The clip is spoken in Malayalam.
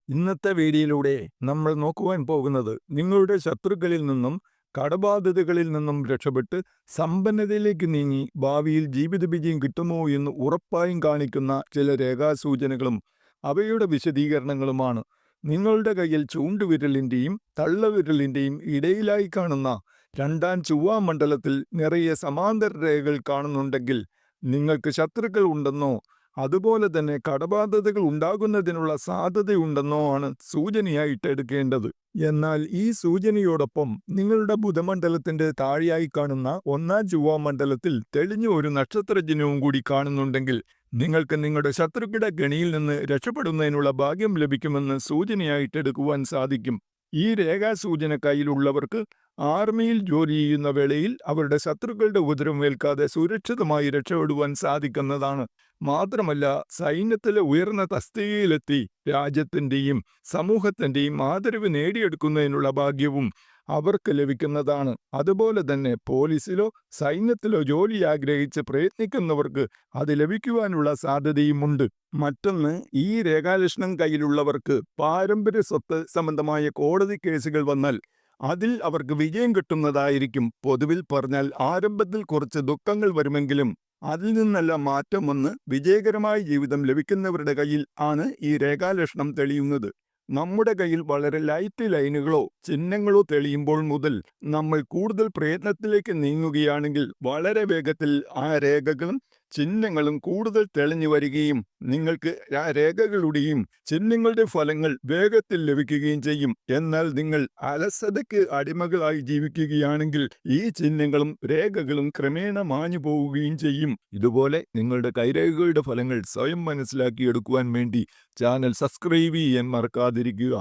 ഇന്നത്തെ വീഡിയോയിലൂടെ നമ്മൾ നോക്കുവാൻ പോകുന്നത് നിങ്ങളുടെ ശത്രുക്കളിൽ നിന്നും കടബാധ്യതകളിൽ നിന്നും രക്ഷപ്പെട്ട് സമ്പന്നതയിലേക്ക് നീങ്ങി ഭാവിയിൽ ജീവിത വിജയം കിട്ടുമോ എന്ന് ഉറപ്പായും കാണിക്കുന്ന ചില രേഖാസൂചനകളും അവയുടെ വിശദീകരണങ്ങളുമാണ്. നിങ്ങളുടെ കയ്യിൽ ചൂണ്ടുവിരലിൻ്റെയും തള്ളവിരലിൻ്റെയും ഇടയിലായി കാണുന്ന രണ്ടാം ചൊവ്വാമണ്ഡലത്തിൽ നിറയെ സമാന്തര രേഖകൾ കാണുന്നുണ്ടെങ്കിൽ നിങ്ങൾക്ക് ശത്രുക്കൾ ഉണ്ടെന്നോ അതുപോലെ തന്നെ കടബാധ്യതകൾ ഉണ്ടാകുന്നതിനുള്ള സാധ്യതയുണ്ടെന്നോ ആണ് സൂചനയായിട്ട് എടുക്കേണ്ടത്. എന്നാൽ ഈ സൂചനയോടൊപ്പം നിങ്ങളുടെ ബുധമണ്ഡലത്തിന്റെ താഴെയായി കാണുന്ന ഒന്നാം ചൊവ്വാമണ്ഡലത്തിൽ തെളിഞ്ഞ ഒരു നക്ഷത്രചിഹ്നവും കൂടി കാണുന്നുണ്ടെങ്കിൽ നിങ്ങൾക്ക് നിങ്ങളുടെ ശത്രുക്കളുടെ ഗണിയിൽ നിന്ന് രക്ഷപ്പെടുന്നതിനുള്ള ഭാഗ്യം ലഭിക്കുമെന്ന് സൂചനയായിട്ട് എടുക്കുവാൻ സാധിക്കും. ഈ രേഖാസൂചന കയ്യിലുള്ളവർക്ക് ആർമിയിൽ ജോലി ചെയ്യുന്ന വേളയിൽ അവരുടെ ശത്രുക്കളുടെ ഉപദ്രവമേൽക്കാതെ സുരക്ഷിതമായി രക്ഷപ്പെടുവാൻ സാധിക്കുന്നതാണ്. മാത്രമല്ല, സൈന്യത്തിലെ ഉയർന്ന തസ്തികയിലെത്തി രാജ്യത്തിൻ്റെയും സമൂഹത്തിൻ്റെയും ആദരവ് നേടിയെടുക്കുന്നതിനുള്ള ഭാഗ്യവും അവർക്ക് ലഭിക്കുന്നതാണ്. അതുപോലെ തന്നെ പോലീസിലോ സൈന്യത്തിലോ ജോലി ആഗ്രഹിച്ച് പ്രയത്നിക്കുന്നവർക്ക് അത് ലഭിക്കുവാനുള്ള സാധ്യതയുമുണ്ട്. മറ്റൊന്ന്, ഈ രേഖാലക്ഷണം കയ്യിലുള്ളവർക്ക് പാരമ്പര്യ സ്വത്ത് സംബന്ധമായ കോടതി കേസുകൾ വന്നാൽ അതിൽ അവർക്ക് വിജയം കിട്ടുന്നതായിരിക്കും. പൊതുവിൽ പറഞ്ഞാൽ ആരംഭത്തിൽ കുറച്ച് ദുഃഖങ്ങൾ വരുമെങ്കിലും അതിൽ നിന്നെല്ലാം മാറ്റം വന്ന് വിജയകരമായ ജീവിതം ലഭിക്കുന്നവരുടെ കയ്യിൽ ആണ് ഈ രേഖാലക്ഷണം തെളിയുന്നത്. നമ്മുടെ കയ്യിൽ വളരെ ലൈറ്റ് ലൈനുകളോ ചിഹ്നങ്ങളോ തെളിയുമ്പോൾ മുതൽ നമ്മൾ കൂടുതൽ പ്രയത്നത്തിലേക്ക് നീങ്ങുകയാണെങ്കിൽ വളരെ വേഗത്തിൽ ആ രേഖകളും ചിഹ്നങ്ങളും കൂടുതൽ തെളിഞ്ഞു വരികയും നിങ്ങൾക്ക് ആ രേഖകളുടെയും ചിഹ്നങ്ങളുടെ ഫലങ്ങൾ വേഗത്തിൽ ലഭിക്കുകയും ചെയ്യും. എന്നാൽ നിങ്ങൾ അലസതയ്ക്ക് അടിമകളായി ജീവിക്കുകയാണെങ്കിൽ ഈ ചിഹ്നങ്ങളും രേഖകളും ക്രമേണ മാഞ്ഞു പോവുകയും ചെയ്യും. ഇതുപോലെ നിങ്ങളുടെ കൈരേഖകളുടെ ഫലങ്ങൾ സ്വയം മനസ്സിലാക്കിയെടുക്കുവാൻ വേണ്ടി ചാനൽ സബ്സ്ക്രൈബ് ചെയ്യാൻ മറക്കാതിരിക്കുക.